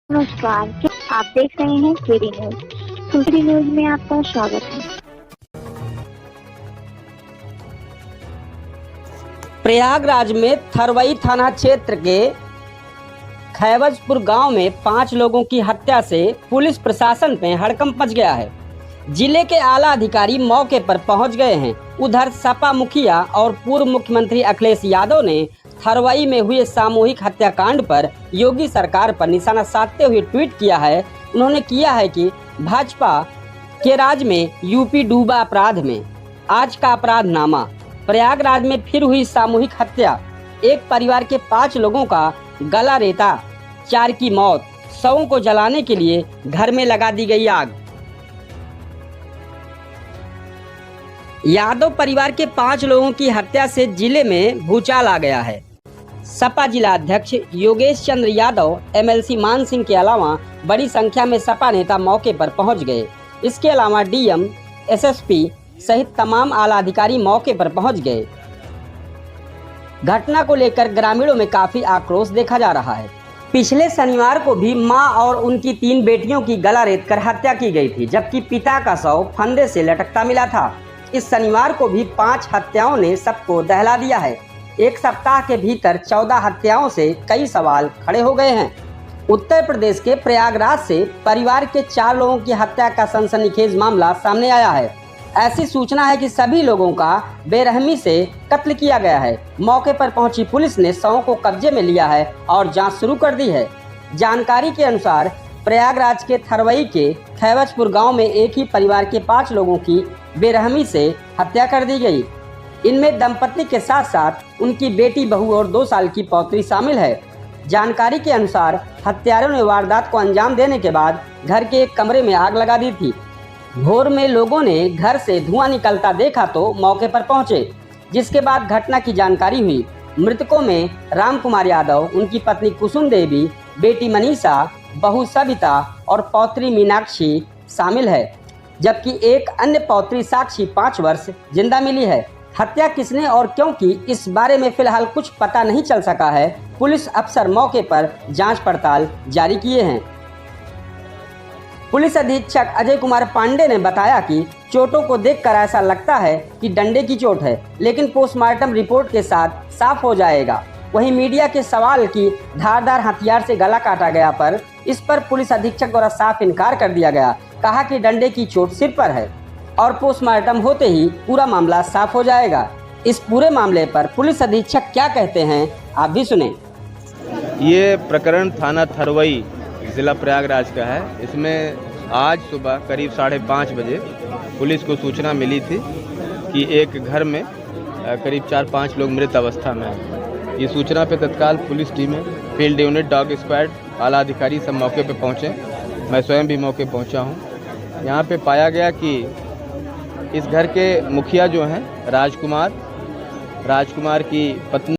नमस्कार, आप देख रहे हैं केडी न्यूज। केडी न्यूज में आपका स्वागत है। प्रयागराज में थरवई थाना क्षेत्र के खैवजपुर गांव में 5 लोगों की हत्या से पुलिस प्रशासन में हड़कंप मच गया है। जिले के आला अधिकारी मौके पर पहुंच गए हैं। उधर सपा मुखिया और पूर्व मुख्यमंत्री अखिलेश यादव ने थरवई में हुए सामूहिक हत्याकांड पर योगी सरकार पर निशाना साधते हुए ट्वीट किया है। उन्होंने किया है कि भाजपा के राज में यूपी डूबा अपराध में, आज का अपराधनामा। प्रयागराज में फिर हुई सामूहिक हत्या, एक परिवार के 5 लोगों का गला रेता, 4 की मौत, शवों को जलाने के लिए घर में लगा दी गई आग। यादव परिवार के 5 लोगों की हत्या से जिले में भूचाल आ गया है। सपा जिला अध्यक्ष योगेश चंद्र यादव, एमएलसी मान सिंह के अलावा बड़ी संख्या में सपा नेता मौके पर पहुंच गए। इसके अलावा डीएम, एसएसपी सहित तमाम आला अधिकारी मौके पर पहुंच गए। घटना को लेकर ग्रामीणों में काफी आक्रोश देखा जा रहा है। पिछले शनिवार को भी मां और उनकी 3 बेटियों की गला रेतकर हत्या की गई थी, जबकि पिता का शव फंदे से लटकता मिला था। इस शनिवार को भी 5 हत्याओं ने सबको दहला दिया है। एक सप्ताह के भीतर 14 हत्याओं से कई सवाल खड़े हो गए हैं। उत्तर प्रदेश के प्रयागराज से परिवार के 4 लोगों की हत्या का सनसनीखेज मामला सामने आया है। ऐसी सूचना है कि सभी लोगों का बेरहमी से कत्ल किया गया है। मौके पर पहुंची पुलिस ने शवों को कब्जे में लिया है और जांच शुरू कर दी है। जानकारी के अनुसार प्रयागराज के थरवई के खैवजपुर गांव में एक ही परिवार के 5 लोगों की बेरहमी से हत्या कर दी गई। इनमें दंपति के साथ साथ उनकी बेटी, बहू और 2 साल की पौत्री शामिल है। जानकारी के अनुसार हत्यारों ने वारदात को अंजाम देने के बाद घर के एक कमरे में आग लगा दी थी। भोर में लोगों ने घर से धुआं निकलता देखा तो मौके पर पहुंचे, जिसके बाद घटना की जानकारी हुई। मृतकों में राम कुमार यादव, उनकी पत्नी कुसुम देवी, बेटी मनीषा, बहू सविता और पौत्री मीनाक्षी शामिल है, जबकि एक अन्य पौत्री साक्षी 5 वर्ष जिंदा मिली है। हत्या किसने और क्यों की, इस बारे में फिलहाल कुछ पता नहीं चल सका है। पुलिस अफसर मौके पर जांच पड़ताल जारी किए हैं। पुलिस अधीक्षक अजय कुमार पांडे ने बताया कि चोटों को देखकर ऐसा लगता है कि डंडे की चोट है, लेकिन पोस्टमार्टम रिपोर्ट के साथ साफ हो जाएगा। वहीं मीडिया के सवाल की धारदार हथियार से गला काटा गया पर इस पर पुलिस अधीक्षक द्वारा साफ इनकार कर दिया गया। कहा कि डंडे की चोट सिर पर है और पोस्टमार्टम होते ही पूरा मामला साफ हो जाएगा। इस पूरे मामले पर पुलिस अधीक्षक क्या कहते हैं, आप भी सुने। ये प्रकरण थाना थरवई ज़िला प्रयागराज का है। इसमें आज सुबह करीब 5:30 बजे पुलिस को सूचना मिली थी कि एक घर में करीब 4-5 लोग मृत अवस्था में हैं। ये सूचना पे तत्काल पुलिस टीमें, फील्ड यूनिट, डॉग स्क्वाड, आला अधिकारी सब मौके पे पहुँचे। मैं स्वयं भी मौके पहुँचा हूँ। यहाँ पे पाया गया कि इस घर के मुखिया जो हैं राजकुमार की पत्नी